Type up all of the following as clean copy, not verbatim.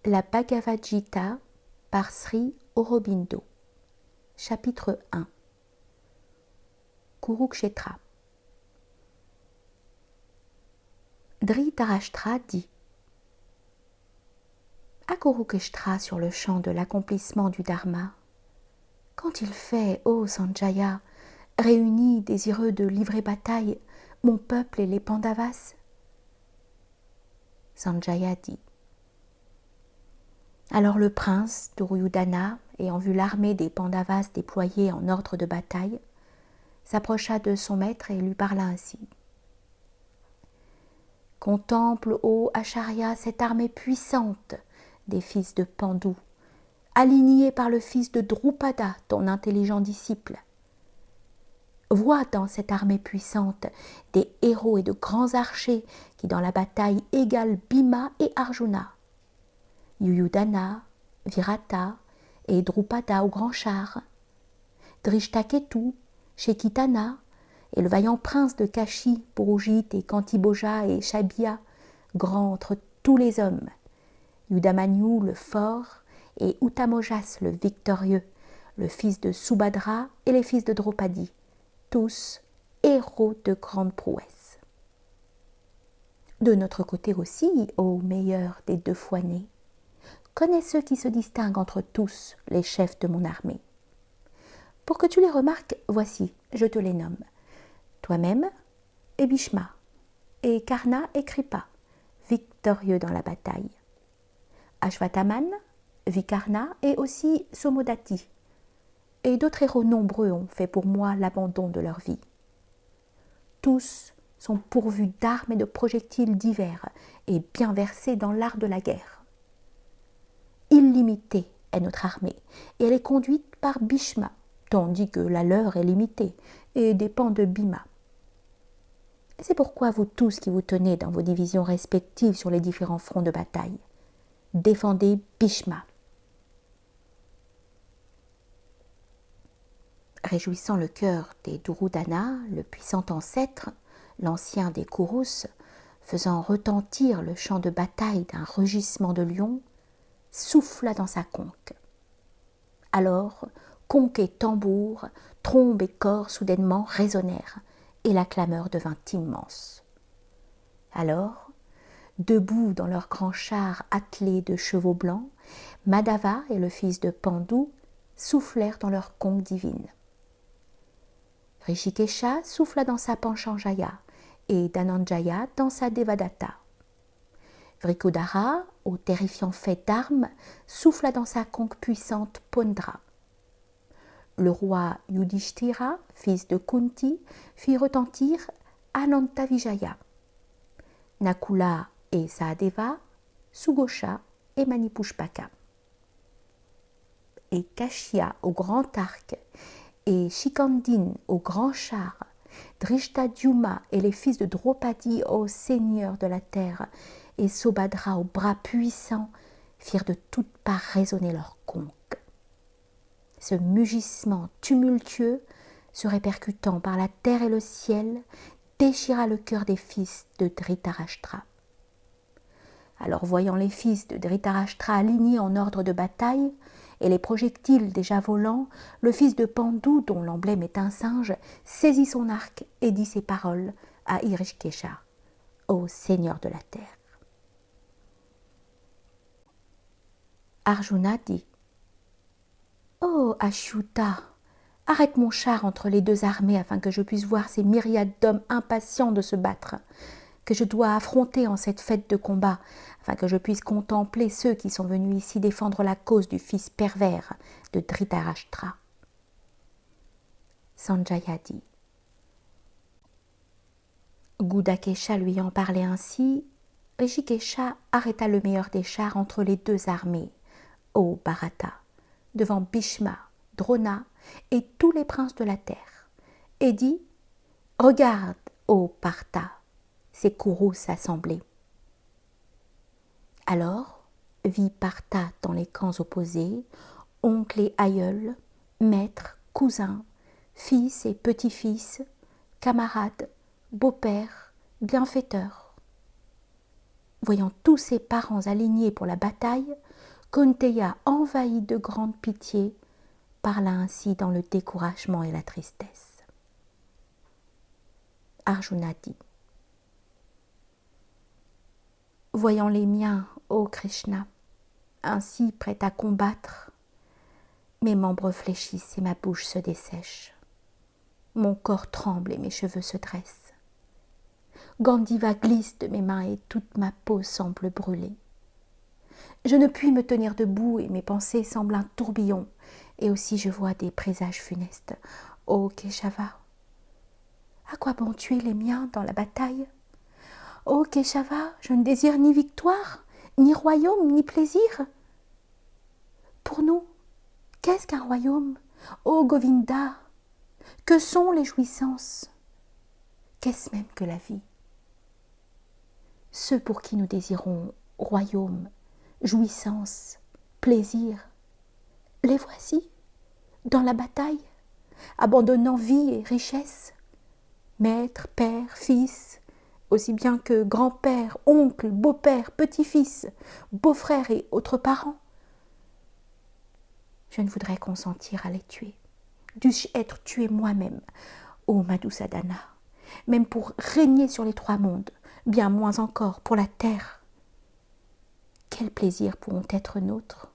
La Bhagavad Gita par Sri Aurobindo. Chapitre 1. Kurukshetra. Dhritarashtra dit: à Kurukshetra, sur le champ de l'accomplissement du Dharma, quand il fait, ô Sanjaya, réunis désireux de livrer bataille, mon peuple et les Pandavas? Sanjaya dit: alors le prince Duryodhana, ayant vu l'armée des Pandavas déployée en ordre de bataille, s'approcha de son maître et lui parla ainsi: contemple, ô Acharya, cette armée puissante des fils de Pandu, alignée par le fils de Drupada, ton intelligent disciple. Vois dans cette armée puissante des héros et de grands archers qui dans la bataille égalent Bhima et Arjuna, Yuyudhana, Virata et Drupada au grand char, Drishtaketu, Shekitana et le vaillant prince de Kashi, Purujit et Kantiboja et Shabya, grand entre tous les hommes, Yudamanyu le fort et Uttamojas le victorieux, le fils de Subhadra et les fils de Draupadi, tous héros de grande prouesse. De notre côté aussi, ô meilleur des deux fois nés, connais ceux qui se distinguent entre tous les chefs de mon armée. Pour que tu les remarques, voici, je te les nomme. Toi-même et Bhishma, et Karna et Kripa, victorieux dans la bataille. Ashwathaman, Vikarna et aussi Somodati. Et d'autres héros nombreux ont fait pour moi l'abandon de leur vie. Tous sont pourvus d'armes et de projectiles divers et bien versés dans l'art de la guerre. Illimitée est notre armée et elle est conduite par Bhishma, tandis que la leur est limitée et dépend de Bhima. C'est pourquoi vous tous qui vous tenez dans vos divisions respectives sur les différents fronts de bataille, défendez Bhishma. Réjouissant le cœur des Duryodhana, le puissant ancêtre, l'ancien des Kurus, faisant retentir le champ de bataille d'un rugissement de lion, souffla dans sa conque. Alors, conque et tambour, trombe et corps soudainement résonnèrent, et la clameur devint immense. Alors, debout dans leur grand char attelé de chevaux blancs, Madhava et le fils de Pandu soufflèrent dans leur conque divine. Rishikesha souffla dans sa Panchanjaya et Dhananjaya dans sa Devadatta. Vrikodara, au terrifiant fait d'armes, souffla dans sa conque puissante Pondra. Le roi Yudhishthira, fils de Kunti, fit retentir Anantavijaya. Nakula et Sahadeva, Sugosha et Manipushpaka. Et Kashya au grand arc, et Shikandin au grand char, Drishtadyuma et les fils de Draupadi au seigneur de la terre, et Sobhadra aux bras puissants, firent de toutes parts résonner leurs conques. Ce mugissement tumultueux, se répercutant par la terre et le ciel, déchira le cœur des fils de Dhritarashtra. Alors, voyant les fils de Dhritarashtra alignés en ordre de bataille, et les projectiles déjà volants, le fils de Pandu, dont l'emblème est un singe, saisit son arc et dit ces paroles à Hrishikesha, ô seigneur de la terre. Arjuna dit: ô Achyuta, arrête mon char entre les deux armées afin que je puisse voir ces myriades d'hommes impatients de se battre, que je dois affronter en cette fête de combat, afin que je puisse contempler ceux qui sont venus ici défendre la cause du fils pervers de Dhritarashtra. Sanjaya dit: Gudakesha lui ayant parlé ainsi, Rishikesha arrêta le meilleur des chars entre les deux armées, ô Bharata, devant Bhishma, Drona et tous les princes de la terre, et dit: regarde, ô Partha, ces Kurus assemblés. Alors vit Partha dans les camps opposés, oncle et aïeul, maître, cousin, fils et petit-fils, camarades, beaux-pères, bienfaiteurs. Voyant tous ses parents alignés pour la bataille, Kaunteya, envahi de grande pitié, parla ainsi dans le découragement et la tristesse. Arjuna dit: Voyant les miens, ô Krishna, ainsi prêts à combattre, mes membres fléchissent et ma bouche se dessèche. Mon corps tremble et mes cheveux se dressent. Gandiva glisse de mes mains et toute ma peau semble brûler. Je ne puis me tenir debout et mes pensées semblent un tourbillon, et aussi je vois des présages funestes. Ô Keshava, à quoi bon tuer les miens dans la bataille? Ô Keshava, je ne désire ni victoire, ni royaume, ni plaisir. Pour nous, qu'est-ce qu'un royaume? Ô Govinda, que sont les jouissances? Qu'est-ce même que la vie? Ceux pour qui nous désirons royaume, jouissance, plaisir, les voici dans la bataille, abandonnant vie et richesse, maître, père, fils, aussi bien que grand-père, oncle, beau-père, petit-fils, beau-frère et autres parents. Je ne voudrais consentir à les tuer. Dû-je être tué moi-même, ô Madhusadana, même pour régner sur les trois mondes, bien moins encore pour la terre. Quels plaisirs pourront être nôtres,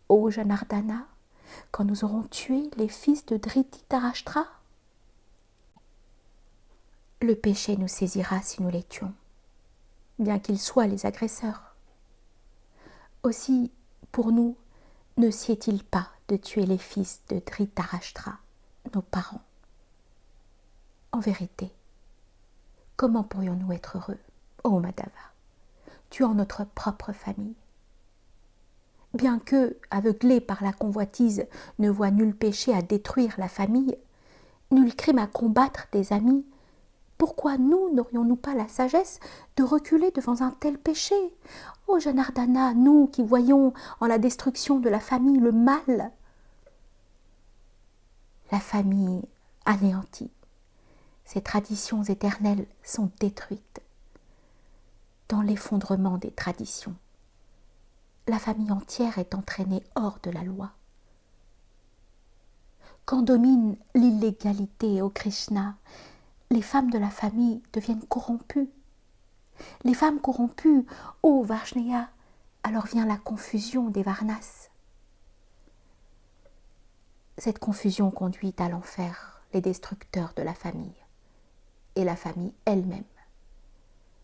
ô Janardana, quand nous aurons tué les fils de Dhritarashtra? Le péché nous saisira si nous les tuons, bien qu'ils soient les agresseurs. Aussi, pour nous, ne sied-il pas de tuer les fils de Dhritarashtra, nos parents? En vérité, comment pourrions-nous être heureux, ô Madhava, tuant notre propre famille? Bien que, aveuglés par la convoitise, ne voient nul péché à détruire la famille, nul crime à combattre des amis, pourquoi nous n'aurions-nous pas la sagesse de reculer devant un tel péché? Ô Janardana, nous qui voyons en la destruction de la famille le mal. La famille anéantie, ses traditions éternelles sont détruites. Dans l'effondrement des traditions, la famille entière est entraînée hors de la loi. Quand domine l'illégalité, ô Krishna, les femmes de la famille deviennent corrompues. Les femmes corrompues, ô Varjneya, alors vient la confusion des Varnas. Cette confusion conduit à l'enfer les destructeurs de la famille, et la famille elle-même.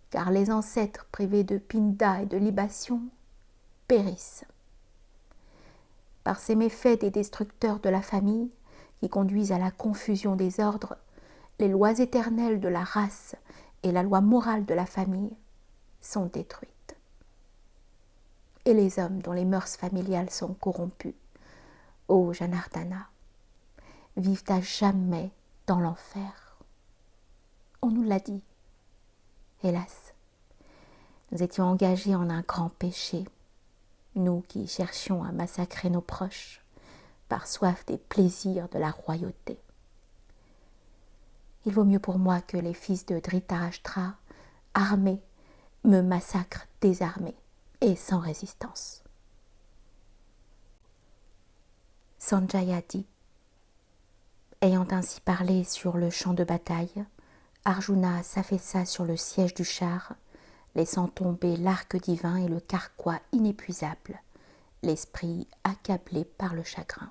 Car les ancêtres privés de pinda et de libation périssent. Par ces méfaits des destructeurs de la famille, qui conduisent à la confusion des ordres, les lois éternelles de la race et la loi morale de la famille sont détruites. Et les hommes dont les mœurs familiales sont corrompues, ô Janardana, vivent à jamais dans l'enfer. On nous l'a dit. Hélas, nous étions engagés en un grand péché, nous qui cherchions à massacrer nos proches par soif des plaisirs de la royauté. Il vaut mieux pour moi que les fils de Dhritarashtra, armés, me massacrent désarmés et sans résistance. Sanjaya dit: ayant ainsi parlé sur le champ de bataille, Arjuna s'affaissa sur le siège du char, laissant tomber l'arc divin et le carquois inépuisable, l'esprit accablé par le chagrin.